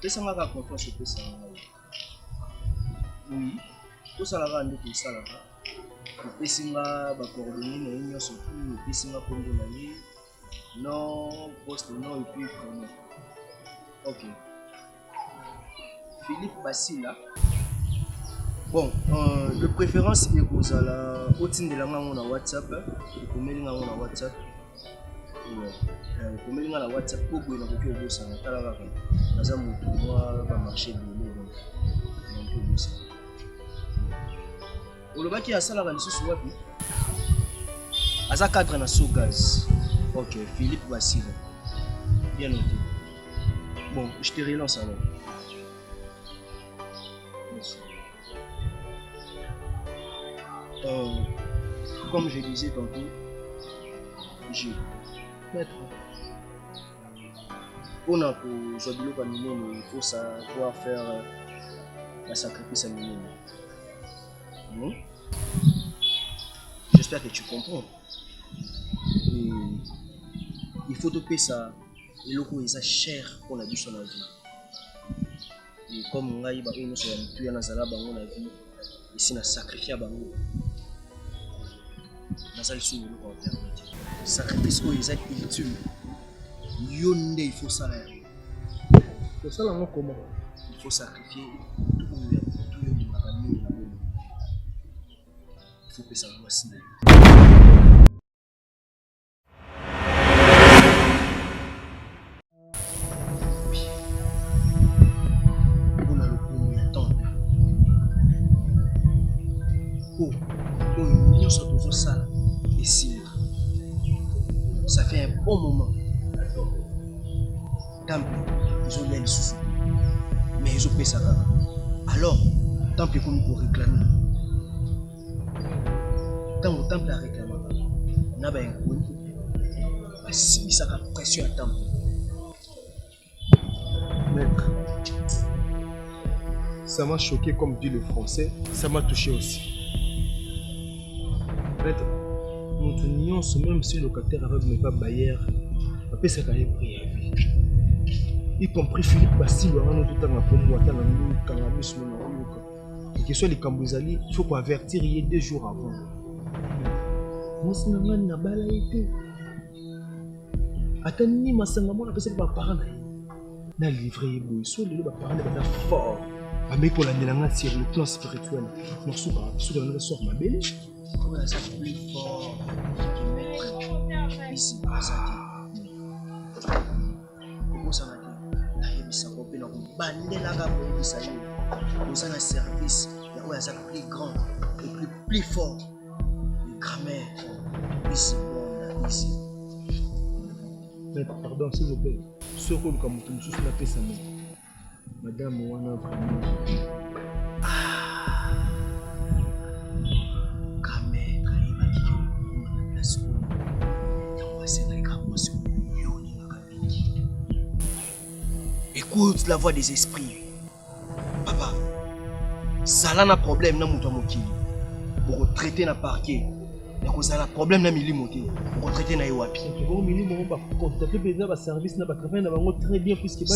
Ça m'a confiance au ça. Oui, tout ça là, on tout ça là. Le pessinga va coordonner les unions surtout le pessinga comme de l'année. Non, poste non et puis comment. Ok. Philippe Basila. Bon, de préférence il y a au team de la main on a WhatsApp, au mail on a WhatsApp. Comme il y a la WhatsApp pour que nous puissions voir ça, nous avons marché de l'eau. Le bac qui a ça là, il est sur à ça cadre na sous gaz. Ok, Philippe Basile. Bien noté. Bon, je te relance alors. Merci. Comme je disais tantôt, j'ai maître. On a pour aujourd'hui il faut savoir faire un sacrifice à minimum. J'espère que tu comprends. Et il faut topper ça. Et le coup est cher pour la vie sur la vie. Et comme on a eu une seule tuer dans la banque la vie, ici on a sacrifié à banque. Dans la vie on a alternative. Sacrifice où ils sont utile. Yonde il faut ça. Pour ça là comment? Il faut sacrifier tout le monde. Il faut que ça soit signé. On a le premier temps. Oh, nous sommes tous ça et signé. Ça fait un bon moment. Temple, ils ont les sous. Mais ils ont payé ça. Alors, Temple comme pour réclamer. Tant que Temple a réclamé, on a un coup. Si ça a pression à Temple. Maître, ça m'a choqué comme dit le français, ça m'a touché aussi. Maître, nous tenions même si le locataire avait même pas bailleur, après ça a pris. Y compris Philippe Basile, et que soit les Cambozali, il faut avertir 2 jours avant. Moi, c'est un balaïté. Attendez, ma sangamon a passé par parents. Na livré, soit les parents étaient forts. Mais pour la sur le plan spirituel, nous sommes la sort ma belle. Comment ça plus fort que mettre ici à sa tête. Comment ça va? Nous avons un service plus grand et plus fort. Les grammaires, ici, ici. Maître, pardon, s'il vous plaît. Ce rôle comme tout le monde fait ça. Madame, on a vraiment. Grammaire, il m'a dit que la seconde. On va essayer de écoute la voix des esprits. Papa, ça a un problème dans mon pour traiter na parquet. Ça a un problème dans mon pour traiter na iwapi. Service na très bien puisque ba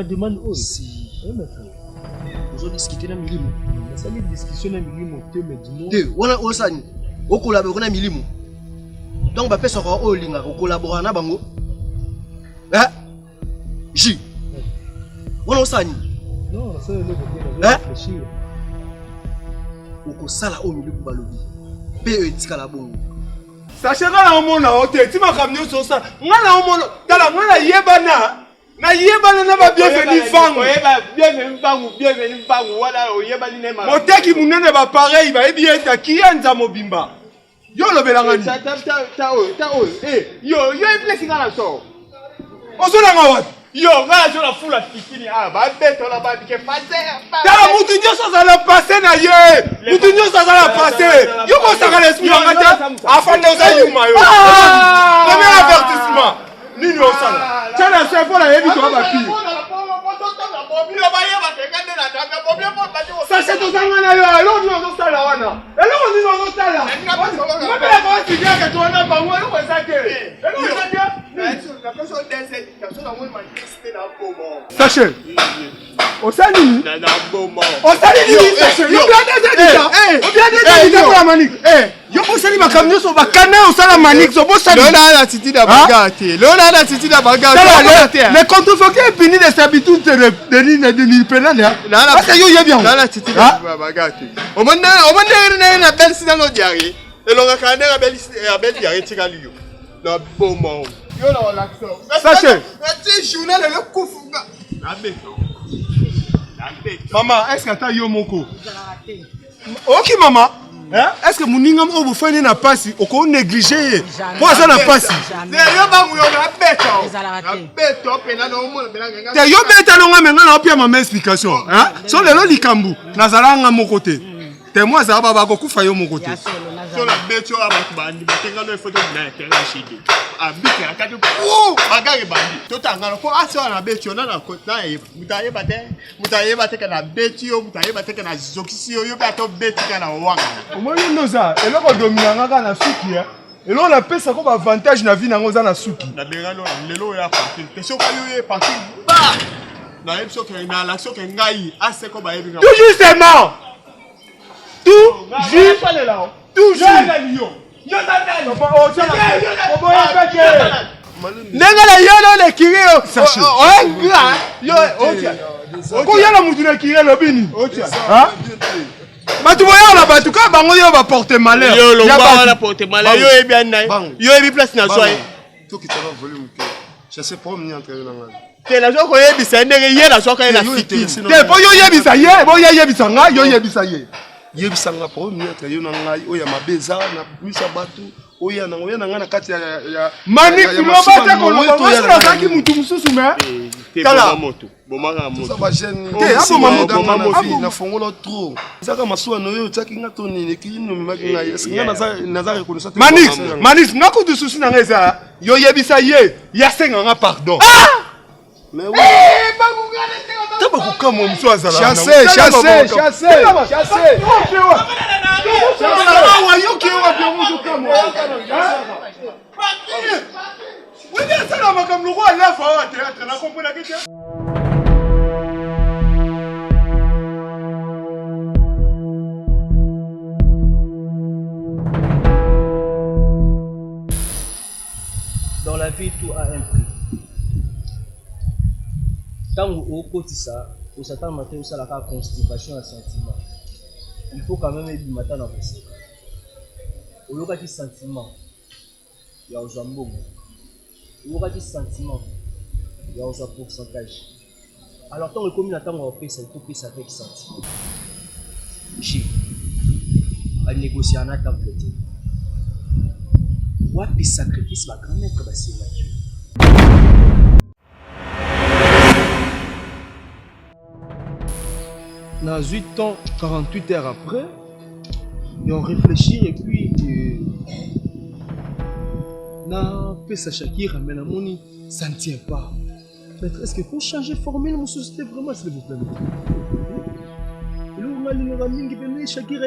demande aussi. Vous avez discuté na milimo. Ça les discussion na milimo te mais dis-moi. Te, wana osani. O collaborer na milimo. Donc ba pesa ko o linga ko collaborer na bango. J. On osani. Non, ça le côté réfléchir. Oko sala o milieu balobi. Pe etika la bongo. Sachez que la mona hote, tu m'as ramené sur ça. Moi la mona, tala moi la yebana. Na yebana na ba bienvenue fangu. Bienvenue fangu wala o yebani ne ma. Moteki munene ba pareil ba bien ta kianza mobimba. Yo lo belangani. Ta yo e place ngala so. Osolanga wapi? Yo, regarde sur la foule à Tikini. Ah, bah, bête, on a pas dit que passé. T'as Moutinho, ça va passer, d'ailleurs. Moutinho, ça va passer. Yo, comment ça va l'esprit en matin? Afin de nous aller, Mayo. Premier avertissement. Nini au salon. Tiens, la seule fois, la Hébi, tu vas battre. Sachez tout ça, on a eu un lot de nos salles. Et là, on dit nos salles. On peut avoir un cigare que tu en as pas. On va s'accueillir. Sachez. Au Sali. Au Sali, sachez. Yo, bien déjà pour la manique. Yo, pour Sali, ma camion, on va canner au Sali manique. On va Sali. L'on a la titi d'abagati. L'on a la titi d'abagati. Les contrefaits punis des habitudes de l'Ipélan. Parce que yo, y a bien. Là, la titi d'abagati. Au moment où on a une belle sida dans diarrhée. Et l'on a canné la belle diarrhée. Tigalio. La bombe. Yo, là, l'action. Sachez. La journal est le coup. La bête. Maman, est-ce que tu as eu mon coup? Ok, maman. Est-ce que mon ingam vous fait une passe ou qu'on néglige? Pourquoi ça n'a pas si? Yo bête à l'onga maintenant on a ma explication. Sur le lot likambu, nazala nga mon côté. T'es moi ça va beaucoup faire mon côté. Sur la bête à bandi, batenga no photo na terrain chidi. Abiki akati oh bagage bandi. Totanga ko aso na bête na na côté na e mutaye bate kana bête yo mutaye bate kana zokisi yo ba to bête kana wanga. Omoni noza eloko dominanga kana suki hein. Et là on appelle ça comme avantage na vie nango za na suki. Na bengano lelo ya parti. Question ka yo ye parti ba. Na episode que na l'action que ngai ase ko ba yebi. Tout justement. Toujours. Nengala yolo le kireo. Sachez. Yo, ko yala mutu le kireo lobini. Hein? Batu boya la batu ka bango yo ba porter malheur. Yo lo ba na porter malheur. Yo e bien na. Yo e bi place na soi. Tout qui te va volume que. Je sais pas me entrer dans la. Te la joko ye bisa ndenge ye la joko ye na fiti. Te po yo ye bisa ye, bo ye bisa nga, yo ye bisa ye. Yebisanga pour mettre yo na ngai oya mabeza na misa batu oya na ngana kati ya Manique lobata ko lobata zaki mutu mususu me kala moto bomanga moto ça va gêner abo mamoto na fongola trop zaka masuwa no yo tsaki ngato ni kinu magina yesinga naza reconnaissance Manique ngako du susu na ngeza yo yebisa ye ya senga nga pardon mais oui T'as pas beaucoup comme ça ça là. Chassé. Dans la vie, tout a un prix. Quand on côté ça, on s'attend à la constipation et sentiment. Il faut quand même être du matin dans le passé. Au lieu de sentiment, il y a un jambon. Au lieu de sentiment, il y a un pourcentage. Alors, tant que comme on fait ça, il faut faire ça avec sentiment. J'ai négocié en attente de dire. Wapi sacrifice ma grand-mère comme c'est Mathieu. Dans 8 ans, 48 heures après, et on réfléchit et puis na pesa Shakira mais na moni ça ne tient pas. Maître, est-ce qu'il faut changer de formule mon société vraiment s'il vous plaît? Shakira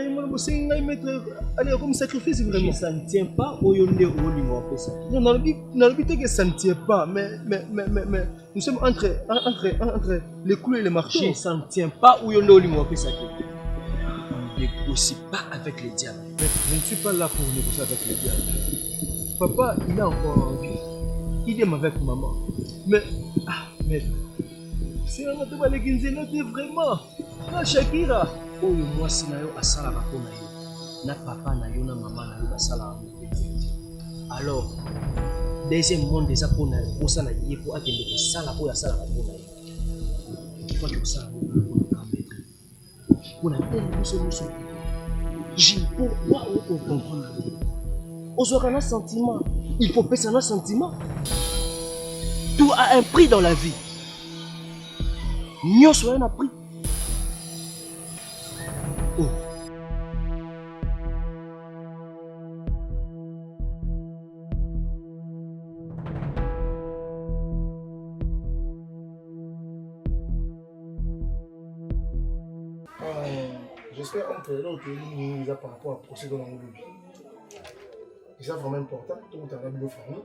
allez comme sacrifice vraiment ça ne tient pas au yonde au niveau fait ça. Non que ça ne tient pas mais nous sommes entre les clous et les marteaux. Ça ne tient pas au yonde au niveau fait ça. Ne négocie pas avec les diables. Je ne suis pas là pour négocier avec les diables. Papa il a encore envie. Il aime avec maman. Mais c'est un autre vraiment. Na Shakira oyo mwasi na yo asala bako na yo na papa na yo na mama na yo basala alors deuxième monde déjà pour na osala yé pour akende ko sala pour asala bako na yo il faut que ça pour na telle solution j'ai pourquoi on comprend aux aura un sentiment il faut payer un sentiment tout a un prix dans la vie nyonso wana na prix. Oh. J'espère que l'autre nous a par rapport à procéder dans le lobby. Et ça vraiment important, tout le monde a une famille,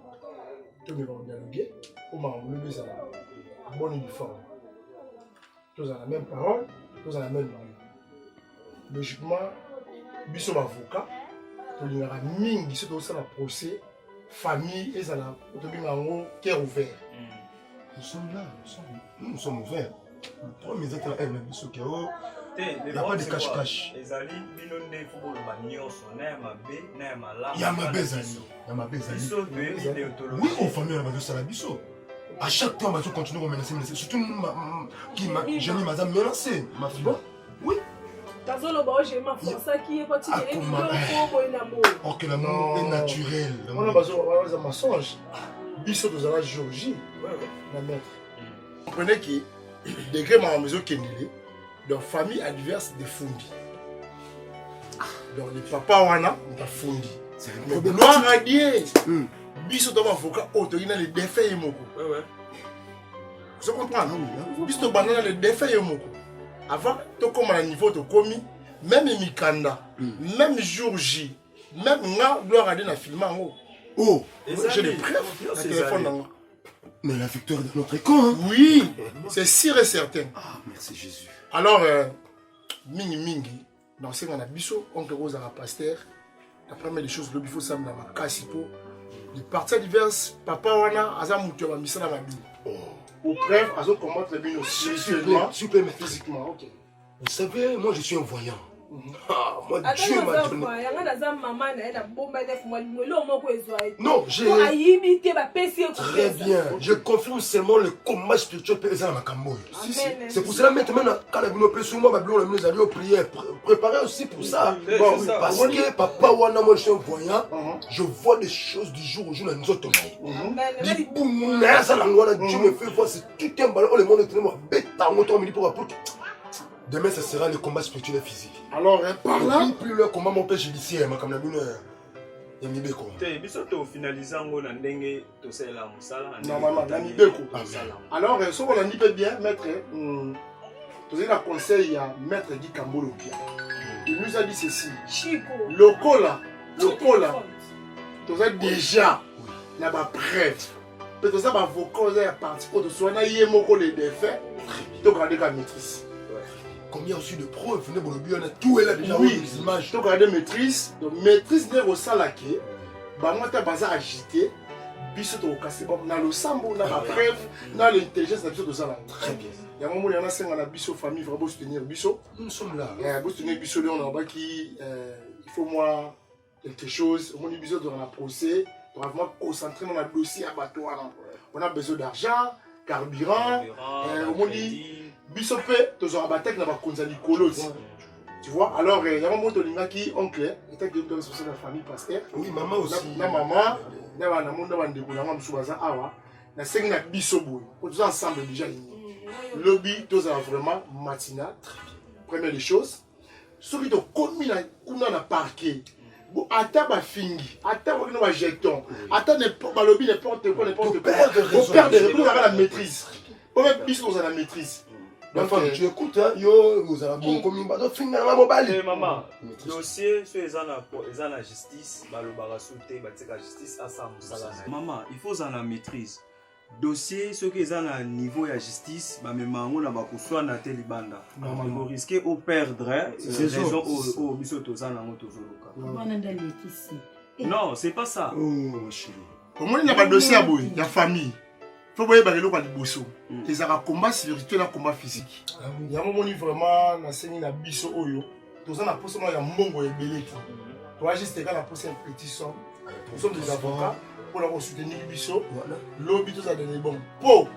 tout le monde a dialogué, au moment où le lobby a un bon uniforme. Tous ont la même parole, tous ont la même langue. Logiquement, nous sommes avocats, nous avons mis qui sont dans le procès, famille et ça là, nous avons cœur ouvert. Nous sommes là, nous sommes ouverts. Le premier état est le biso qui il n'y a pas de cache-cache. Il y a ma baise. Oui, aux familles, on va faire la biso. À chaque temps, on va continuer à menacer. Surtout qui m'a menacé. Ma fille. Oui. Or que l'amour est naturel. On a besoin d'un mensonge. Biso de la Géorgie. La maître. Vous comprenez que degré ma maison qui est donc famille adverse de Fundi. Donc les papas wana on a Fundi. C'est un problème. Gloire à Dieu. Biso de avocat autorina les défaits yemoko. Ouais. Vous comprenez? Biso de banana les défaits yemoko. Avant to comme à niveau de commis même Mikanda, même jour J, même nga gloire à Dieu na film en haut. Oh, j'ai des preuves na téléphone dans. Mais la victoire de notre camp, hein? Oui, c'est sûr et certain. Ah, merci Jésus. Alors, mingi, dans ce qu'on a biso, on rose à la pasteur. La première des choses, il faut savoir dans ma casse pour les parties diverses. Papa wana, azam mutu va misa dans ma vie. Ou bref, azam combattre le bino spirituellement, physiquement. Ok. Vous savez, moi je suis un voyant. Ah, moi Dieu m'a donné. Non, très bien. Je confirme seulement le combat spirituel présent à ma camboy. C'est pour cela maintenant, quand les gens sur moi, nous allons prier, préparer aussi pour ça. Bon, parce que papa wana, moi je suis un voyant, je vois des choses du jour au jour dans nos autres. Dieu me fait voir, c'est tout un ballon, le monde est tellement bête, pour demain, ce sera le combat spirituel et physique. Alors, par là, plus le combat mon père judiciaire, comme la lune et Mibeko. alors, ce qu'on a dit bien, maître, vous avez un conseil à maître Guy Kambolo. Il nous a dit ceci. Locola, vous avez déjà la preuve. Peut-être que vos causes à partir de soi, vous avez les défaits, donc regardez la maîtrise. Combien aussi de preuves, venez pour le bio, on a tout là déjà, oui, les images. Donc, regardez maîtrise. Donc, maîtrise n'est pas ça là qui moi, tu as bazar agité. Biso to cassé. Dans le sambo, dans la preuve, dans l'intelligence, dans le ça là. Très bien. Il y a un moment où il y en a 5 dans la biso famille, il faut soutenir biso. Nous sommes là. Il faut soutenir biso, on a qui il faut moi quelque chose. Au moment où biso dans la procès, on va vraiment concentrer dans le dossier abattoir. On a besoin d'argent, carburant, au moment où Bisopé, tu as battu dans la konzali colosse. Tu vois, alors il y a un moment où qui oncle, il était directeur social de la famille pasteur. Oui, maman aussi. Na maman, na wana monde ba ndeko na ngam subaza awa, na sengi na bisobo. Pour tous ensemble déjà lobby, tous vraiment matinal. Première des choses, celui de commis na kuna na parquet. Bon, attends ma fingi, attends ma jeton, attends n'importe lobby n'importe quoi, n'importe quoi. Pour perdre de la maîtrise. Pour même biso dans la maîtrise. Enfin, tu écoutes, hein, yo, nous allons bon comme une bateau finir dans la mobile. Maman, dossier sur les la justice, la justice à ça, maman, il faut en la maîtrise. Dossier, ceux qui ont un niveau de justice, même on a beaucoup soit na telibanda. On risque de perdre raison au bisoto zana non, c'est pas ça. Oh, chérie. Comment il n'y a pas de dossier à bout, il y a famille. Il faut voir les gens qui bossent. Ils ont un combat spirituel et un combat physique. Il y a un moment où vraiment, dans ce cas, biso oyo. Tous on a posé un mbongo et belé. Tu vois juste quand on a posé un petit somme. Nous sommes des avocats pour la soutenir biso. Lobby tout ça donné bon. Po.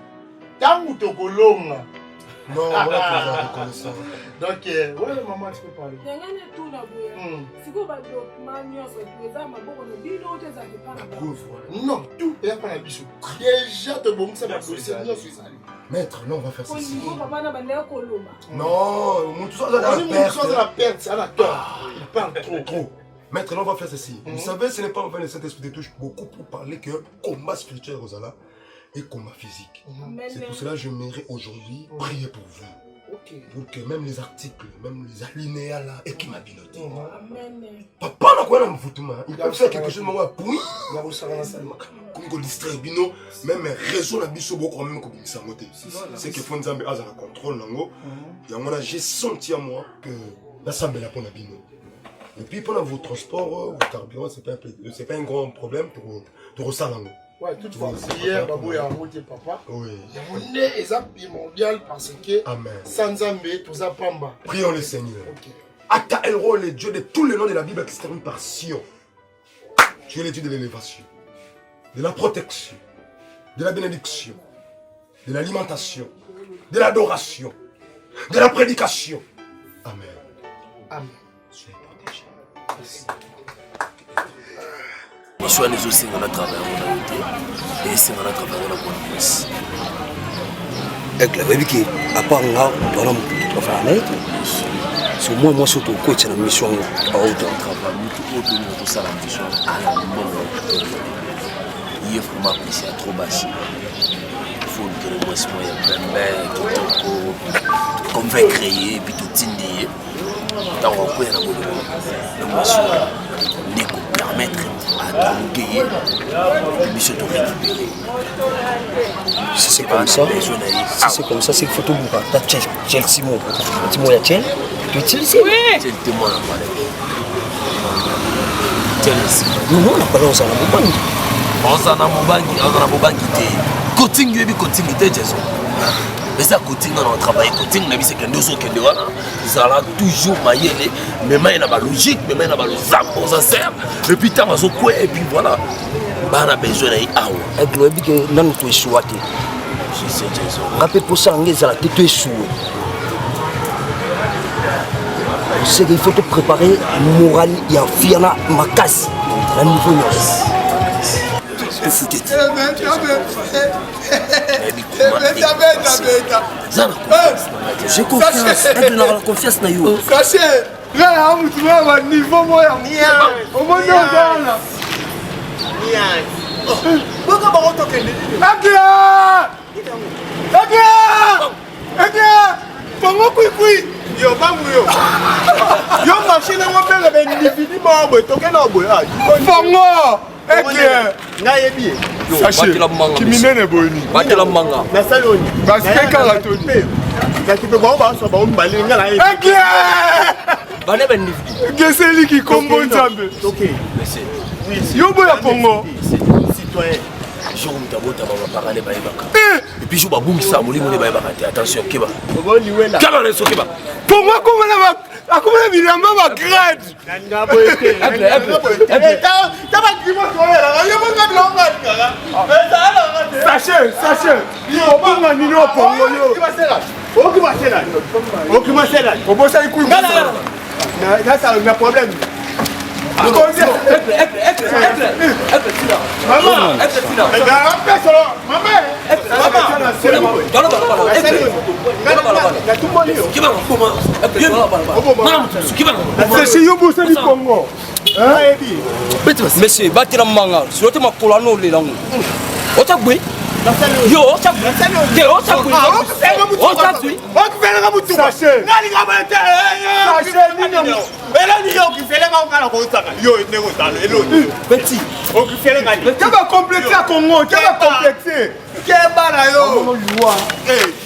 Tant que tu colonga. Non, voilà pour reconnaissant. Donc ouais maman tu peux parler. Non, tout est pas la biso. Déjà te bon ça va dossier non c'est ça. Maître, non, on va faire ceci. Non, tout ça, la perte, ça la tort. Il parle trop. Maître, là, on va faire ceci. Vous savez, ce n'est pas en vain le Saint-Esprit de touche beaucoup pour parler que combat spirituel, Rosala, et combat physique. C'est pour cela que j'aimerais aujourd'hui prier pour vous. Pour que même les articles, même les alinéas là, et qui m'a binoté. Papa n'a quoi dans le il peut faire quelque chose, mais moi, oui. Comme on distrait bino, même réseau la biso beaucoup quand même comme ça moté. C'est que Fonzambe a la contrôle nango. Et j'ai senti à moi que la sambe là pour la bino. Et puis pendant vos transports, vos carburants, c'est pas un grand problème pour ressentir. Ouais, toutefois, hier, Babou a roté papa. Oui. Il est primordial parce que sans Zambé, tout ça pamba. Prions le Seigneur. Ata El Roi, le Dieu de tous les noms de la Bible qui se termine par Sion. Tu es le Dieu de l'élévation, de la protection, de la bénédiction, de l'alimentation, de l'adoration, de la prédication. Amen. Amen. Soyez protégés. Merci. Soit les aussi on a travaillé et c'est on a travaillé la bonne place. Et la baby qui à part là on a travaillé sur moi surtout coach na mission à haut travail tout ça la mission à la bonne. Il faut m'apprécier trop bas. Il faut que le boss moi y a plein comme va créer puis tout indier. Dans le coin la bonne. Mission n'est qu'on permettre à gagner et puis se récupérer. Si c'est comme ça, c'est qu'il faut tout bouger. Tu as Chelsea, tu as Chelsea, tu utilises. Oui. C'est le témoin là. Chelsea. Non, on n'a pas lancé la Mobangi. On a Mobangi. Coaching, il y a coaching, Jason. Mais ça, coaching, on a travaillé coaching, mais c'est que nous autres qui devons ça là toujours maillé, mais il y a la logique, mais il y a la zambo, ça sert. Et puis tu as quoi et puis voilà. On a besoin d'aller à où. Et puis le but que nous tu échoué. Je sais Jason. Rappelez pour ça, on est là, tu échoué. C'est qu'il faut te préparer moral, il y a fiana ma casse, à niveau j'ai confiance, elle donne la confiance na yo. Caché, là, tu vas à niveau moyen. Au moins là. Pourquoi pas retoquer? Pongo kui. Yo bangu yo. Yo machine ngo pele be ndifini mo bo toke na bo ya. Pongo. Nga yebi. Sachez, Kiminene boyini. Batela manga. Na saloni. Basket karatoni. Na kipe ba ba so ba umbali nga la yebi. Bane ben ndifini. Geseli ki kombo nzambe. OK. Yo boya Pongo. Citoyen. Jour d'abota ba parler ba yebaka. Et puis jour ba bungisa molimo ne ba yebaka. Attention keba. Obo liwela. Kaba reso keba. Pongo komona ba akomona bilamba ba grade. Nanga boyete. Taba kimo kolela. Yo bonga bilamba ngaka. Sachez. Yo bonga nino Pongo yo. Okibasela. Obosa ikuyi. Na ça na problème. Monsieur, battez manga. Si vous ma colano les langues. Otabui. Yo, otabui. Petit. Tu vas complexer à Congo, tu vas complexer. Quel balayo.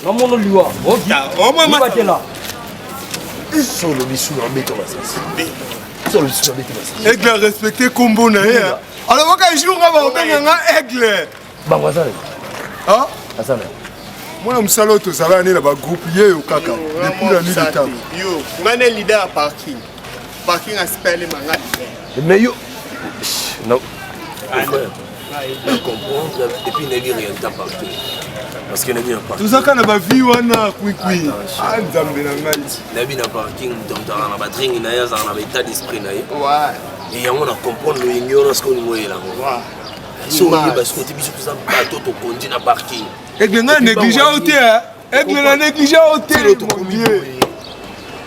Maman lui a. OK. On va là. Sur le bisou en béton là. Aigle a respecté Combo na ya. Alors quand jour on va benga aigle. Bangwazana. Hein? Asana. Moi je salo to ça va aller là bas groupe hier au kaka depuis la nuit de temps. Yo, ngane leader à parking. Parking a spellé manga. Mais yo non. Je comprends et puis il n'y a rien de partout. Parce qu'il n'y a pas. Tout ça quand on va vivre wana kui. Ah nzambe na ngai. Na bi na parking donc dans la batterie na ya za na état d'esprit na ye. Ouais. Et on a comprendre le ignorance qu'on y voit là. Ouais. Si on est parce que tu biso tout ça bateau to conduit na parking. Aigle n'a négligé au thé, aigle n'a négligé au thé, mon Dieu.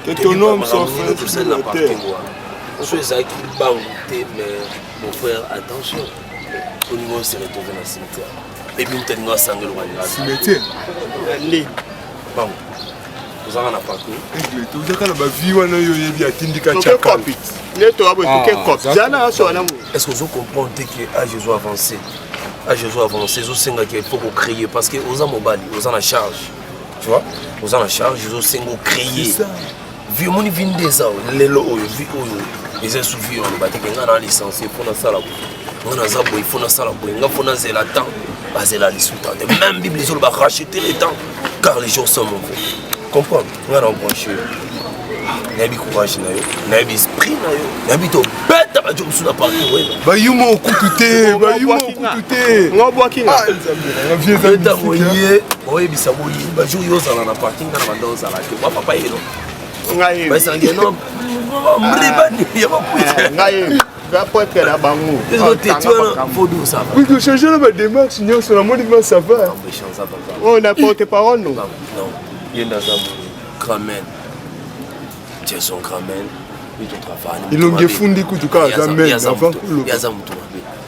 Que ton homme soit fait sur la terre. Je suis Zaki Bangoté, mais mon frère, attention. Au niveau, c'est retrouvé dans le cimetière. Et puis, on a sangé le cimetière. Bon, vous en avez pas tout. Vous avez la vie, on a eu des atindika chakal. Est-ce que vous comprenez que à Jésus avancé, il faut qu'on crée parce que vous avez mobile, vous avez la charge. Tu vois, vous avez la charge, vous avez créé. Vu mon vie des ans, les lots, les insouvis, on va dire qu'on a licencié pour la salle. On a zabo, il faut la salle, il faut la zéla temps, baser la liste. Même Bible, ils ont racheté les temps, car les jours sont mauvais. Comprends? On a branché. On a courage, on a esprit, on a tout bête à la sous la partie. Bah, you m'ont coûté, bah, you m'ont coûté. On va boire qui? Ah, il y a des moyens, oui, ça mouille. Bah, je suis dans la partie, on a dans la partie. Moi, papa, il est là. Mais c'est un guénon. Il y a pas de oui, de changer la démarche, sinon sur la monument ça va. On n'a pas tes paroles, non? Non, il y a dans un cramen. Tiens, son cramen. Il a un fond de coup de cas à la main avant que le. Il y a un mouton.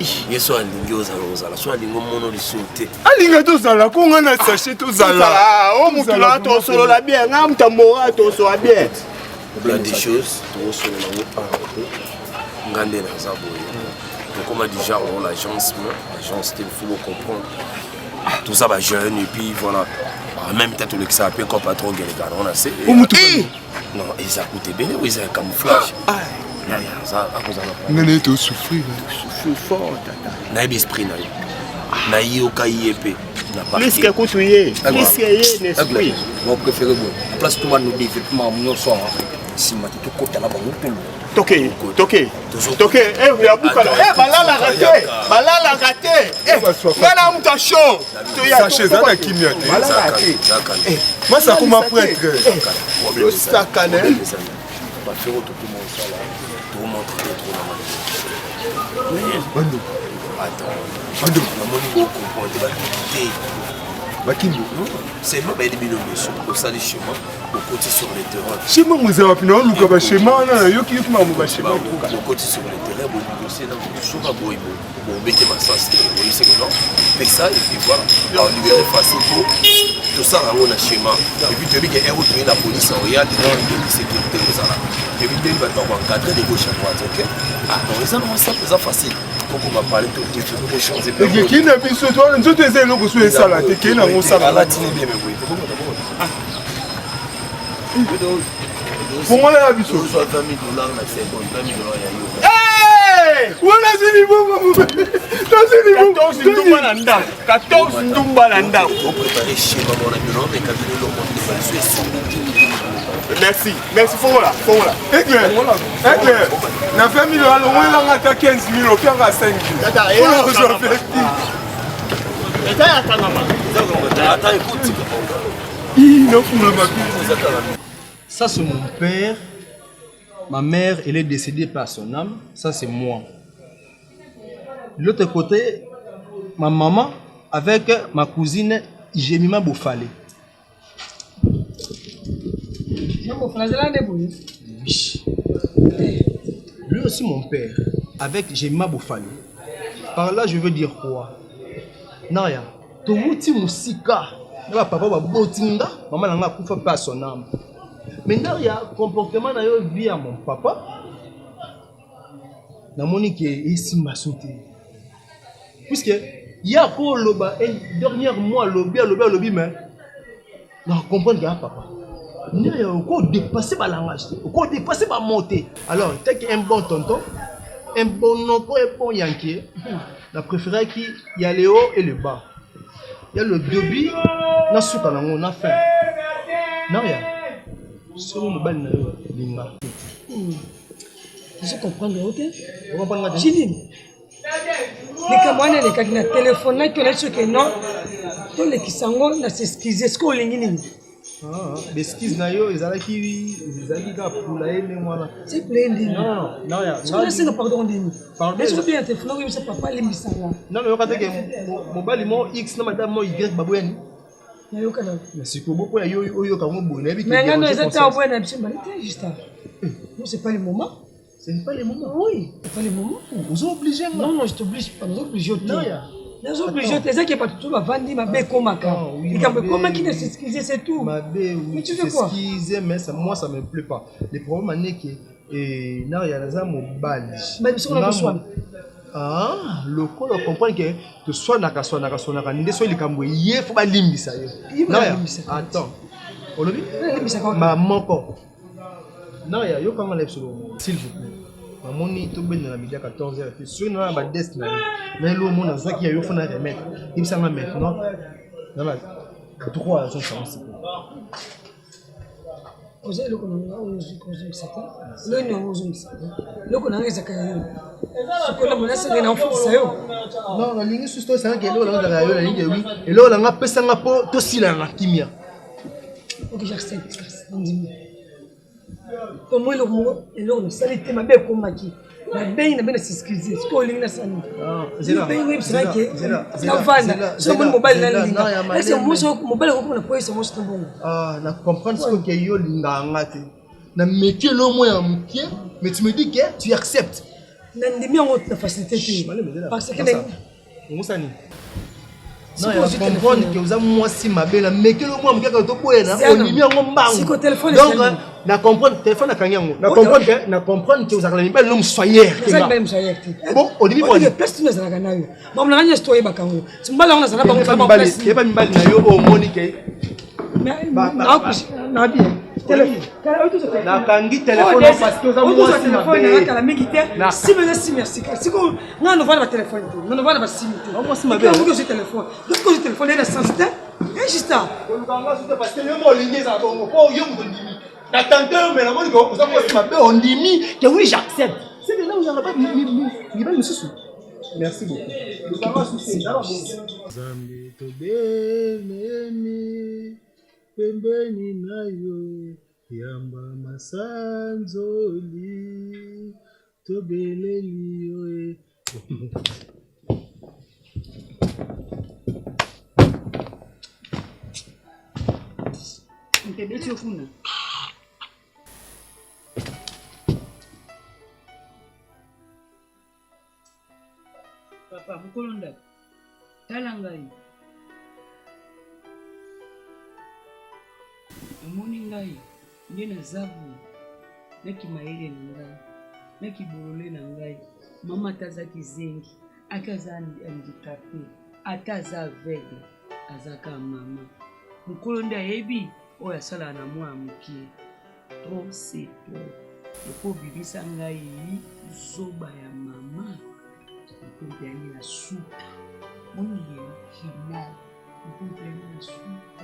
Il y a un lingo aux alas, soit un lingo mono de sauter. Ah, lingo aux alas, qu'on a sachet aux alas. Ah, oh, mon là, ton solo la bien, un tamora, ton solo la bien. Il y a des choses, ton solo la bien. Ngandé dans un boy. Donc, comme on a déjà l'agence, il faut comprendre. Tout ça va jeune et puis voilà. En même temps, tout le que ça appelle comme patron, on a assez. Non, ils a coûté bien, ils ont un camouflage. Ça, à cause de la. On a été souffrir. Souffrir fort, tata. Na esprit na yo. Na yo ka yep. Plus que coutuyer. Plus que y esprit. Mon préféré bon. Place tout va nous développement nous sommes. Si ma tout côté là ba nous Toké. Eh, il y a beaucoup là. Eh, balala raté. Eh, voilà mon tachon. Sachez ça na kimia. Moi ça comme prêtre. Ça canne. Va faire tout le monde ça là. Pour montrer trop la maladie. Attends. La comprendre Bakimbo. C'est moi qui ai mis le monsieur pour ça les schémas pour côté sur les terrains. Chez moi vous avez pris un look à schéma là, yo qui m'a mon schéma pour côté sur les terrains bon dossier dans le show à boy bon mettre ma sens on dit c'est que non mais ça et puis voilà on libérer facile pour tout ça on a schéma et puis tu dis que héros la police on y a des sécurité comme ça là et puis il va t'encadrer de gauche à droite OK ah non ça non ça facile. Pourquoi on va parler de tout les choses et puis qui n'a pas sur toi nous autres c'est le goût sur ça là qui n'a pas ça là tu bien mais oui pour moi là biso soit $20,000 là c'est bon $20,000 il y a hey voilà c'est bon 14 ndumba na ndako on préparer chez maman la maison mais quand il est merci Fongola éclair na $20,000 on l'a ngata $15,000 puis on a 5 tata et attends écoute ça c'est mon père, ma mère elle est décédée par son âme, ça c'est moi. De l'autre côté, ma maman avec ma cousine Jemima Bofale. Oui. Lui aussi mon père avec Jemima Bofale. Par là je veux dire quoi? Naya, Tomuti Musika. Papa va botinga, maman n'a pas fait son âme. Maintenant, il y a un comportement dans la vie à mon papa. Dans mon équipe, il m'a sauté. Puisque il y a encore le dernier mois, lobby, mais on comprend qu'il y a un papa. Il y a encore dépassé par langage, encore dépassé par monter. Alors, tel qu'un bon tonton, un bon nom, un bon yankee, la préférée qui y a le haut et le bas. Il y a le débit, on a faim. Non, il y a. Je comprends, ok? Chilim. Les camarades, les cas qui téléphone, qui ont dit que non, tous les qui sont là, c'est excusé, ce qu'on est. Les skis nayo, ils allaient qui pour la haine moi. C'est plein de non, je ne pardon de nous. Mais je veux bien téléphone, mais c'est papa les misala. Non, mais regardez que mon bali X, non madame moi Y babouani. Mais c'est que beaucoup yo comme bon mais non c'est ta bonne habitude mais juste non c'est pas le moment. Ce n'est pas le moment. Oui, c'est pas le moment. Vous êtes obligé. Non, je t'oblige pas. Nous obligés. Nous obligés. C'est ça qui est pas tout ma vandi ma bé comme ça. Et quand comment qui ne s'excuser c'est tout. Ma bé oui. Tu fais quoi? S'excuser mais ça moi ça me plaît pas. Le problème est que et là il y a les hommes mobile. Mais sur la besoin. Ah, le col comprend que tu sois naka ndé so likambo yé faut pas limbisa yo. Attends. Olobi? Maman ko. Non, il y a yo comment lève sur s'il vous plaît. Maman ni to ben na midi à 14h puis sur na ba desk na. Mais le monde ça qui a yo faut na remettre. Il ça va maintenant. Dans la 3 sont ça. Oze le konanga ozo kozo sata. Le ni ozo sata. Le konanga zakaya. Sokola mona se na ofisa yo. Non, la ligne sur ça que le la yo la ligne oui. Et là on a pesa nga po to silanga kimia. OK, j'accepte. Pour moi, le mot, ça l'était ma belle comme qui. La belle n'a pas de s'excuser. C'est quoi l'ingénieur ça? C'est là. C'est là. C'est là. C'est bon mobile là. C'est moi mobile comme on peut moi c'est bon. Ah, na comprendre ce que yo linga ngate. Na métier le moins en pied, mais tu me dis que tu acceptes. Na ndimi on ta facilité parce que on ça ni. Non, il faut comprendre que vous avez moi si ma belle, mais que le moi me quelque to poena, on y met en bang. Si le téléphone donc na comprendre téléphone na kanyango. Na comprendre que vous avez la belle l'homme soyer. C'est même soyer. Bon, au début moi. Place tu na kana yo. Maman na nyes toye bakango. Simbala on na sana bango kama place. Il pas mbali na yo o monique. Na bien. Na kangi téléphone parce que vous avez moi si ma belle. Na mingi te. Si merci. Si ko na no vale ba téléphone. Na vale ba sim te. Moi si ma belle. Ko je téléphone. Donc je téléphone est sensible. Juste ça. Parce que le mot ligne ça bon ko yo mo ndimi. Na tante mais la moni ko ça moi si ma belle on ndimi que oui j'accepte. C'est que là où j'en ai pas ni pas monsieur. Merci beaucoup. Zambi to benemi pembeni nayo yamba masanzoli to beleli yo Ntebeti ofuna Papa mukolonda tala ngai amoni ngai nde na zabu neki maele na ngai neki bolole na ngai mama tazaki zengi akaza handicapé ataza aveugle azaka mama mukolonda yebi oyo asala na mwa mukie trop c'est trop epo bibisa ngai zoba ya mama Mpumpeni na supa Mwenye kina Mpumpeni na supa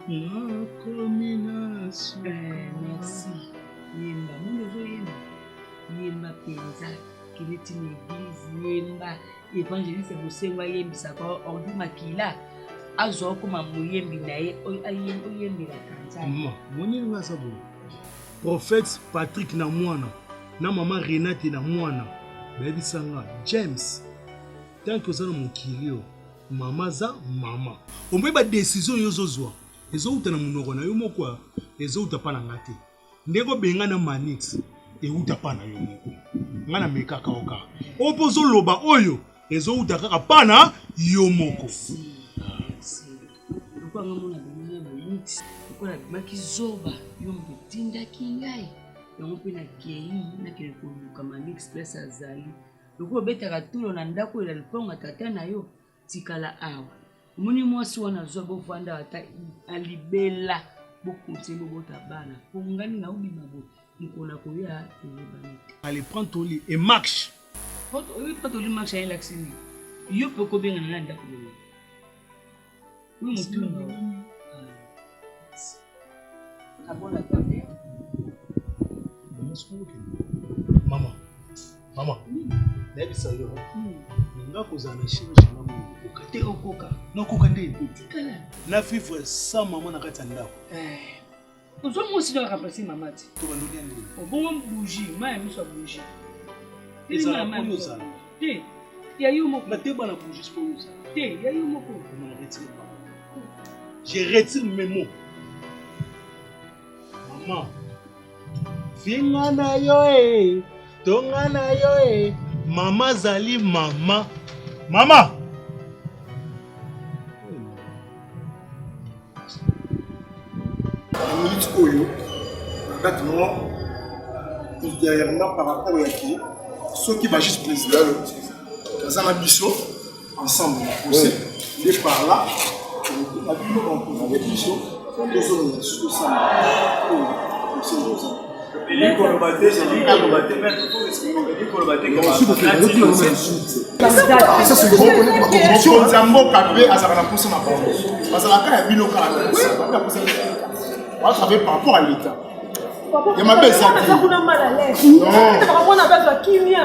Nakomi na supa Merci Yemba Mwenye yemba Yemba penza Kileti n'eglise Yemba Evangeliste Bosenwa yembi Sakwa ordi makila Azo kuma muyembi na ye Oyembi la kanza Mwenye nga sabo Prophète Patrick na mwana Na mama Renate na mwana Baby Sanga, James, tant que ça dans mon kilio, maman za maman. On peut pas décision yozozwa. Les autres na munoko na yo moko, les autres pas na ngate. Ndeko benga na manix, et uta pas na yo moko. Ngana meka kaoka. Opozo loba oyo, les autres kaka pas na yo moko. Pourquoi ngamo na benga na manix? Pourquoi na makizoba yo mbetinda kingai? On peut na kei na kele koluka mami express azali loko betaka tulo na ndako ila liponga tata na yo tikala awa muni mwasi wana zo bovanda ata alibela bokonse bobota bana pongani na ubi mabo mukona koya tebani allez prends ton lit et marche oui pas ton lit marche à l'axini yo poko benga na ndako yo oui mutundu abona tande Maman, David Sayo, nga kozana chirurgie maman, okate okoka, na okoka ndeni. Na vivre sans maman na kati ndako. Ozo mo si doit remplacer maman. To bandonia ndeni. Obongo bougie, ma mi so bougie. Ezala ko yoza. Te, ya yo moko. Na te bana bougie pour yoza. Te, ya yo moko. Na retire pas. Je retire mes mots. Maman. Finga na yo tonga na yo Mama zali mama. Mama. Minute Oyo, exactement, ultérieurement par rapport à qui, ceux qui va juste président, dans un abisso, ensemble, on sait, il est par là, on a vu qu'on avait abisso, deux zones, tout ça, on sait, ça c'est gros connexion Zambo Kabé à Zarana pour son apport. Parce que la cas est binocal. On va travailler par rapport à l'État. Il m'a baissé. Non.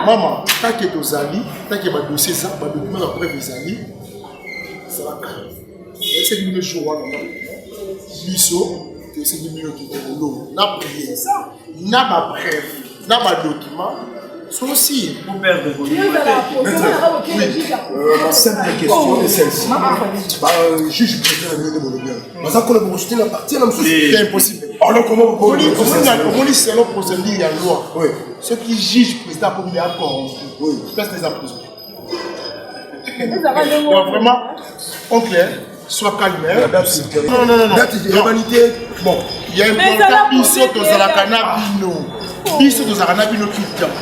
Maman, tant que tu as ali, tant que tu dossier ça, tu document après les ali. C'est la cas. C'est une joie. Bisso. C'est du milieu qui est l'eau. N'a prié ça, n'a pas preuve, n'a pas document. C'est aussi. Pour perdre ma simple question est celle-ci. Juge président de mon bien. Mais ça, quand on a la partie, c'est impossible. Alors, comment vous dites c'est l'autre procédure, il y a une loi. Ceux qui jugent le président comme il est encore, place les emprisons. Donc, vraiment, en clair. Soit calme. Non. L'humanité, bon, il y a un problème. Bisso dans la canabino. Bisso dans la canabino tout le temps.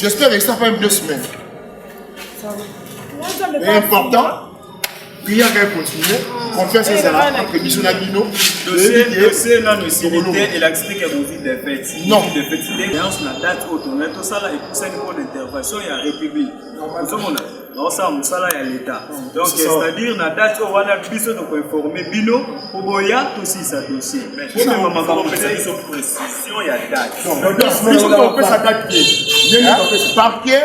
J'espère que ça fait 2 semaines. C'est important. Prière va continuer. Confiance est là. Entre Bisso et Nabino. Dossier là, nous similité et l'accident qui a mouru des fêtes. Non. Des fêtes. La date autour. Tout ça là, c'est une bonne intervention. Il y a la République. Non, ça, Moussala et l'État. Donc, c'est-à-dire, la date où on a besoin de informer Bino, pour Boya, tout aussi ça dossier. Mais pour le moment, on peut faire une précision, il y a date. Donc, Bino, on fait sa date pied. Parquet,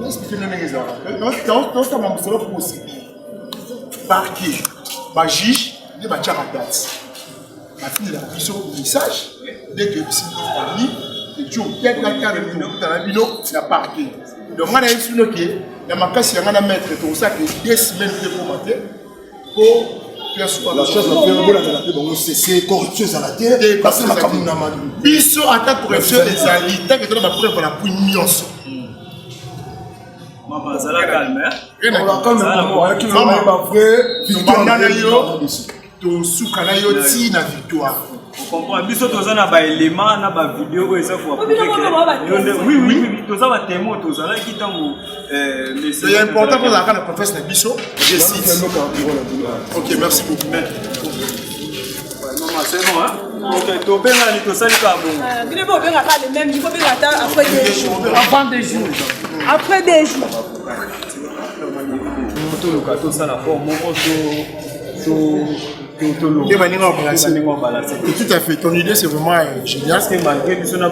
dans ce moment, c'est possible. Parquet, ma juge, il va dire la date. Ma fille, la vision du message, dès que c'est une famille, et tu as peut-être la carte de Bino, il y a parquet. Donc, on a une sous il y a ma casse, il y a un maître, tout ça, qui est 2 semaines de commenter pour faire ce la chose la plus c'est corruption à la terre, parce que la commune n'a pas de Bisso attaque corruption des alliés, tant que tu as la preuve pour la punition. Maman, ça la calme, hein? On la calme, maman, qui n'est pas vrai, victoire. Ton soukana yo ti na victoire. Vous comprenez? Biso toza na ba élément na ba vidéo eza pour prouver que oui toza ba témoin toza là qui tango c'est important pour la kana confesse na biso. Je cite. OK, merci beaucoup. Maman, c'est bon hein? OK, to benga ni to sali ka bon. Bino bo benga ka le même, il faut benga ta après 2 jours. Avant 2 jours. Après 2 jours. Moto loka to sala forme moko de manière embrassée. Tout à fait. Ton idée, c'est vraiment génial. Parce que malgré tout ça, là,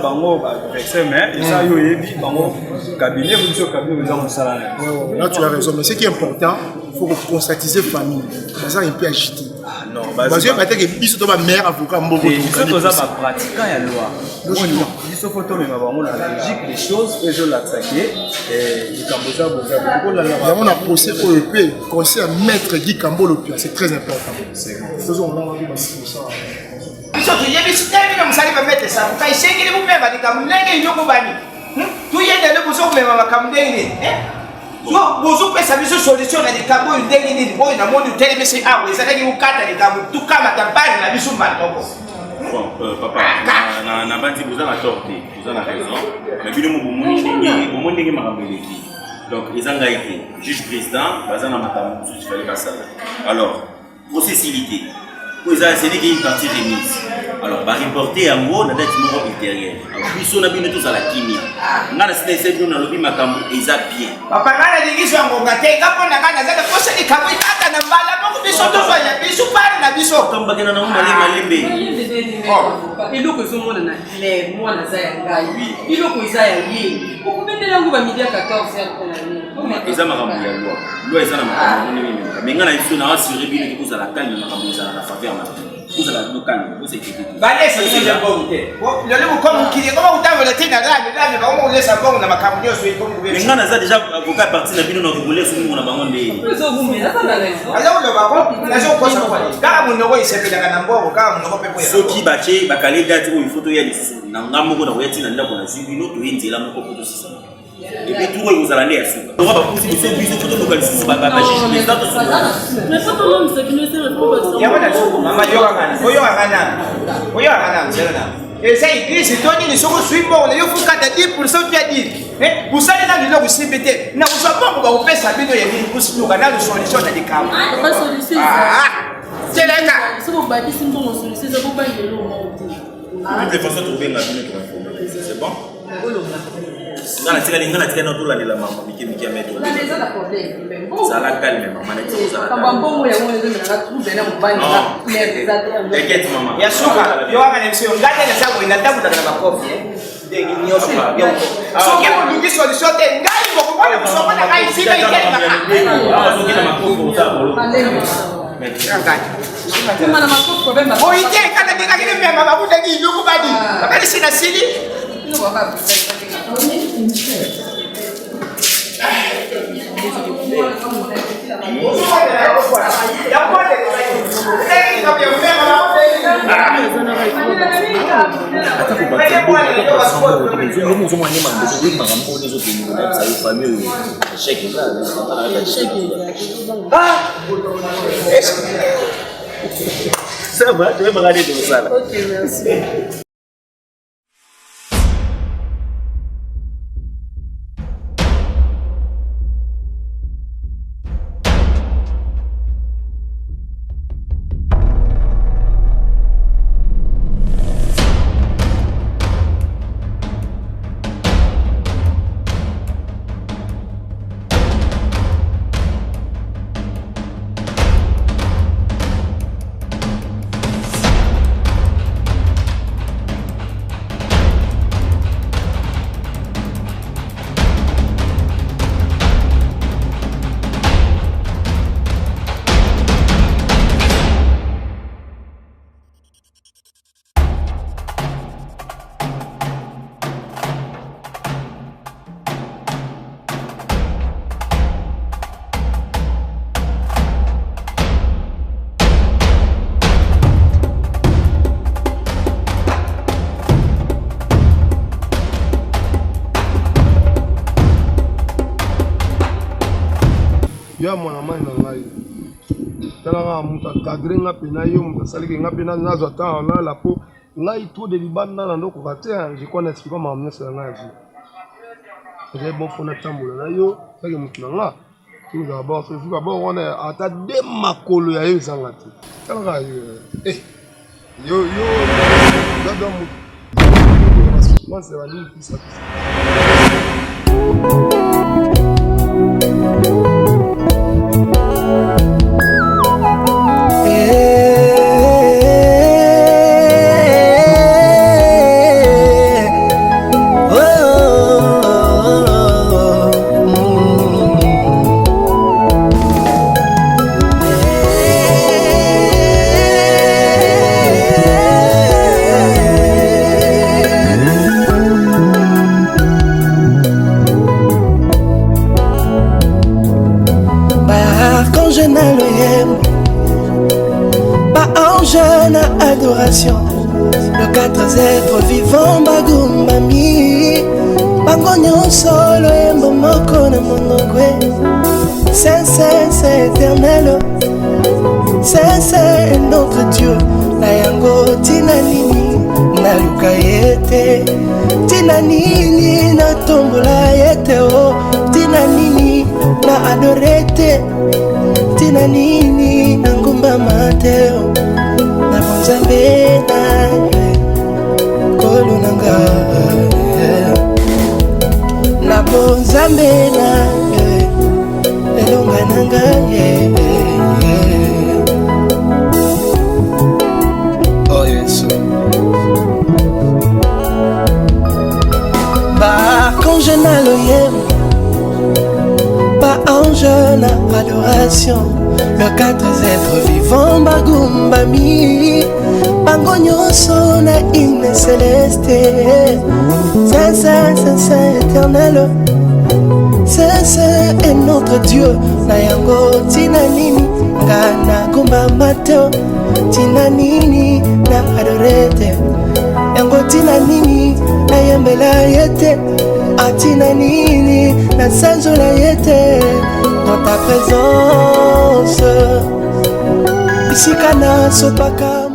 tu as raison. Mais ce qui est important, il faut constatiser famille. Ça, un peu agité. Non, parce que peut-être que Bisso doit mère avocat Mbogo. Bisso doit pratiquer la loi. Bisso photo mais maman la logique les choses et je l'attaquer et il Kamboza boza. Il y a un procès OEP conseil à maître Guy Kambolo, c'est très important. C'est faisons on a envie de ça. Bisso tu y biso tellement musali va mettre ça. Kai sengeli mu memba di kamulenge nyoko bani. Tu y ende le bozo memba kamulenge. Non, bozo pesa biso solution na likambo ndenge nini boy na moni uteleme se awe ezalaki ukata likambo tukama tabari na biso mbandoko. Bon, papa, na bandi vous avez torté, vous avez raison. Mais bien au moment ndenge makamboleki. Donc ils ont été juge président, bazana matamu, il fallait pas ça. Alors, processivité. Vous avez c'est une partie remise. Alors, va reporter en gros, on a des numéros ultérieurs. Alors, puis on a bien tous à la chimie. On a c'est nous dans le bima kambu ils a bien. Papa ngana dingiso ngonga te kapo na kana zaka kosa ni kamwe ata na mbala moko biso to fanya biso pare na biso. Kamba kana na ngoma malembe. Iloko ezomona na le mwana za ya ngai. Iloko iza ya ye. Okubendela ngo ba media 14 ya kona ni. Eza makambo ya loi. Loi eza na makambo nini. Mais ngana iso na assurer bien que vous à la calme makambo za la faveur na. Vous allez nous calmer, vous êtes Balais, c'est le bon. Le comme qui est comment vous avez été dans la comment on laisse un bon dans ma camion sur comme vous mais on a déjà avocat parti na bino na rouler sur nous na bango ndé. Alors le baron, la zone quoi ça quoi. Car mon nom il s'appelle la Nambo, car mon nom peut so qui baché bakale date où il faut to ya na ngamoko na oyati na ndako na zibino to yenzela moko poto sisa. Et puis tout vous allez aller à ça. On va pousser ces bus photo localisées ba chichi les dates sont. Mais pas ton nom c'est qui ne sait pas. Ya wana mama Oyo ngana mzela. Et ça église Tony ne soko suimbo on yo fuka ta 10% tu as dit. Vous savez dans le logo CBT. Na vous savez pas vous pesa bino ya bini kusiluka na le solution na dikama. Pas solution. C'est là là. Si vous bâtissez une bonne solution, ça vous pas de l'eau. De toute façon trouver la bino pour informer. C'est bon? Ngana tika na tola la maman miki mettre. Na les autres problèmes. Ça la calme maman na tika ça. Quand bon ya on les na trouver na mbani na. T'inquiète maman. Ya suka, yo anga nemsio ngate na sako inatabu na makofi Dengi nyoso. So ke mo lungi solution te ngai mo ko na kusoma na kai sika ikeni na. So kina makofi utabo. Kama na makofi kwa bemba. O ite kana dinga kile mbemba babuta ki yuko badi. Bakali sina sili. No baba. Ça va, tu vas me regarder comme ça là. Ok, merci. Ya mwana mai na ngai tala muta cadre nga pena yo muta saliki nga pena nazo ata na la po ngai tout de libanda na ndoko katea je connais ce comment amener ça ngai j'ai bon fona tambola na yo saki mutu na nga tu d'abord c'est d'abord on est ata de makolo ya yo zanga te tala yo dado mutu moi c'est la ligne qui ça. Le quatre êtres vivants bagumbami bangonyo solo embo moko na monogwe c'est éternel c'est notre Dieu na yango tina nini na luka yete tina nini na tombola yete o tina nini na adorete tina nini na ngumba mateo na bonzambe na kolu nanga na bonzambe na elonga nanga oh Yesu ba archange na loyem ba ange na adoration le quatre êtres vivants bagumbami bango nyonso na hymne céleste saint saint saint saint éternel saint saint est notre Dieu na yango tina nini nga na gumba mateo tina nini na adorete yango tina nini na yembela yete atina nini na sanzola yete dans ta présence ici kana sopaka